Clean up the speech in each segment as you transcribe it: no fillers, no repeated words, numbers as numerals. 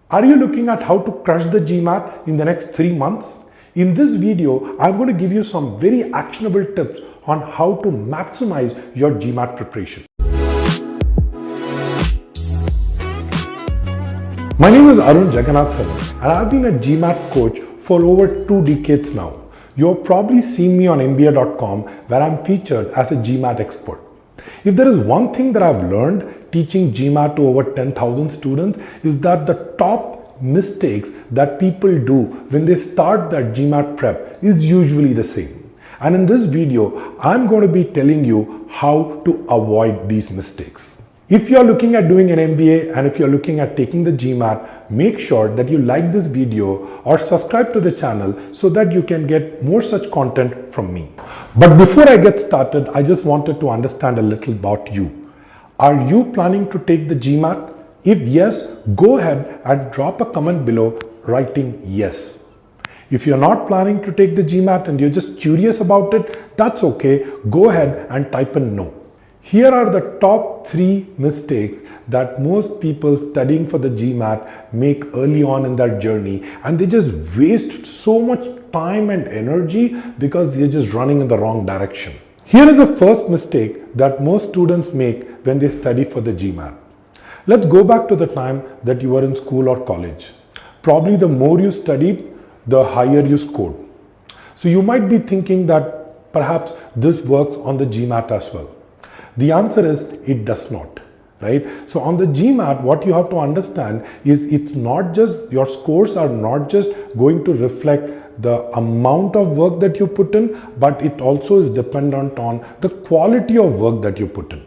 Are you looking at how to crush the GMAT in the next 3 months? In this video, I'm going to give you some very actionable tips on how to maximize your GMAT preparation. My name is Arun Jagannathan and I've been a GMAT coach for over 2 decades now. You've probably seen me on MBA.com where I'm featured as a GMAT expert. If there is one thing that I've learned teaching GMAT to over 10,000 students is that the top mistakes that people do when they start their GMAT prep is usually the same. And in this video, I'm going to be telling you how to avoid these mistakes. If you're looking at doing an MBA and if you're looking at taking the GMAT, make sure that you like this video or subscribe to the channel so that you can get more such content from me. But before I get started, I just wanted to understand a little about you. Are you planning to take the GMAT? If yes, go ahead and drop a comment below writing yes. If you're not planning to take the GMAT and you're just curious about it, that's okay. Go ahead and type in no. Here are the top 3 mistakes that most people studying for the GMAT make early on in their journey, and they just waste so much time and energy because they're just running in the wrong direction. Here is the first mistake that most students make when they study for the GMAT. Let's go back to the time that you were in school or college. Probably the more you studied, the higher you scored. So you might be thinking that perhaps this works on the GMAT as well. The answer is it does not, right? So on the GMAT, what you have to understand is it's not just, your scores are not just going to reflect the amount of work that you put in, but it also is dependent on the quality of work that you put in.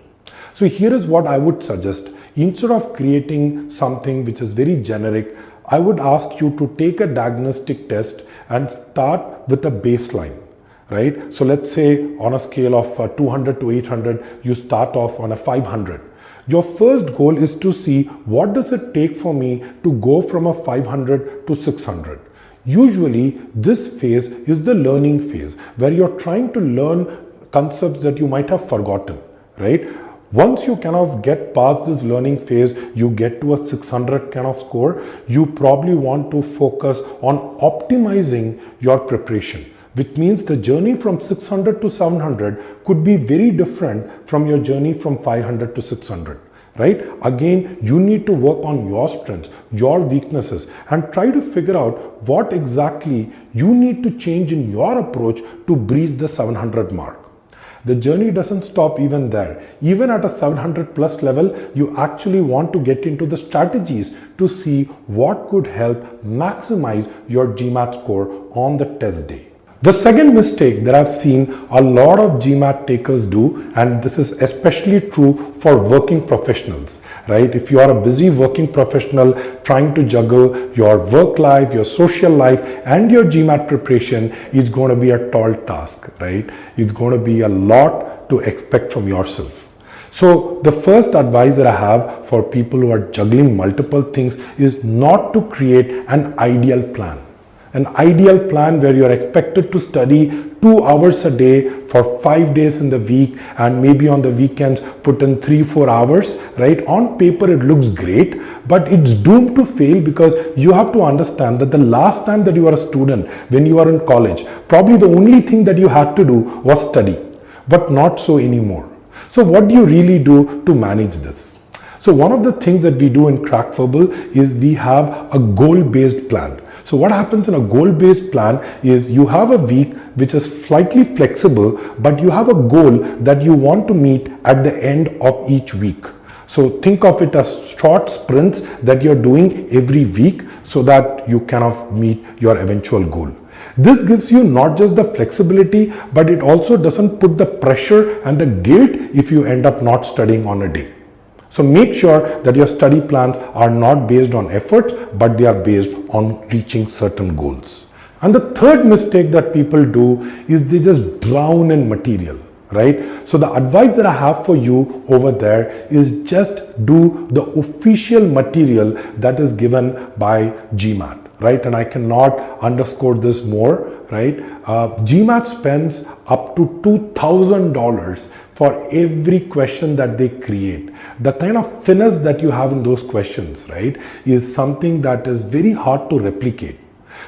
So here is what I would suggest. Instead of creating something which is very generic, I would ask you to take a diagnostic test and start with a baseline. Right? So let's say on a scale of 200 to 800, you start off on a 500. Your first goal is to see what does it take for me to go from a 500 to 600. Usually this phase is the learning phase where you're trying to learn concepts that you might have forgotten, right? Once you kind of get past this learning phase, you get to a 600 kind of score, you probably want to focus on optimizing your preparation. Which means the journey from 600 to 700 could be very different from your journey from 500 to 600, right? Again, you need to work on your strengths, your weaknesses, and try to figure out what exactly you need to change in your approach to breach the 700 mark. The journey doesn't stop even there. Even at a 700 plus level, you actually want to get into the strategies to see what could help maximize your GMAT score on the test day. The second mistake that I've seen a lot of GMAT takers do, and this is especially true for working professionals, right? If you are a busy working professional trying to juggle your work life, your social life, and your GMAT preparation, it's going to be a tall task, right? It's going to be a lot to expect from yourself. So the first advice that I have for people who are juggling multiple things is not to create an ideal plan. An ideal plan where you're expected to study 2 hours a day for 5 days in the week and maybe on the weekends put in 3-4 hours, right? On paper it looks great, but it's doomed to fail because you have to understand that the last time that you were a student, when you were in college, probably the only thing that you had to do was study, but not so anymore. So what do you really do to manage this? So one of the things that we do in Crackverbal is we have a goal-based plan. So what happens in a goal-based plan is you have a week which is slightly flexible, but you have a goal that you want to meet at the end of each week. So think of it as short sprints that you're doing every week so that you kind of meet your eventual goal. This gives you not just the flexibility, but it also doesn't put the pressure and the guilt if you end up not studying on a day. So make sure that your study plans are not based on effort, but they are based on reaching certain goals. And the third mistake that people do is they just drown in material, right? So the advice that I have for you over there is just do the official material that is given by GMAT. right? And I cannot underscore this more, right? GMAT spends up to $2,000 for every question that they create. The kind of finesse that you have in those questions, right, is something that is very hard to replicate.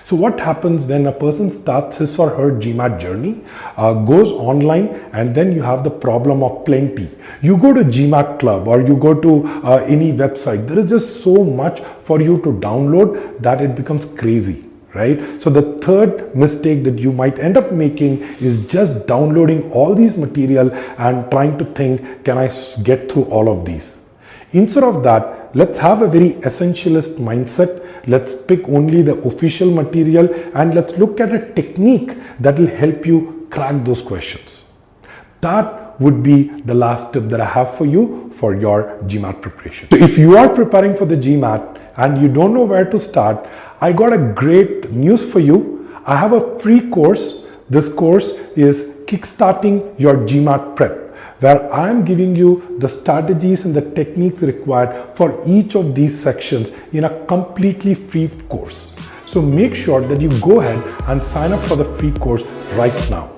So what happens when a person starts his or her GMAT journey, goes online, and then you have the problem of plenty. You go to GMAT Club or you go to any website, there is just so much for you to download that it becomes crazy, right? So the third mistake that you might end up making is just downloading all these material and trying to think, can I get through all of these? Instead of that, let's have a very essentialist mindset. Let's pick only the official material and let's look at a technique that will help you crack those questions. That would be the last tip that I have for you for your GMAT preparation. So if you are preparing for the GMAT and you don't know where to start, I got a great news for you. I have a free course. This course is Kickstarting Your GMAT Prep, where I am giving you the strategies and the techniques required for each of these sections in a completely free course. So make sure that you go ahead and sign up for the free course right now.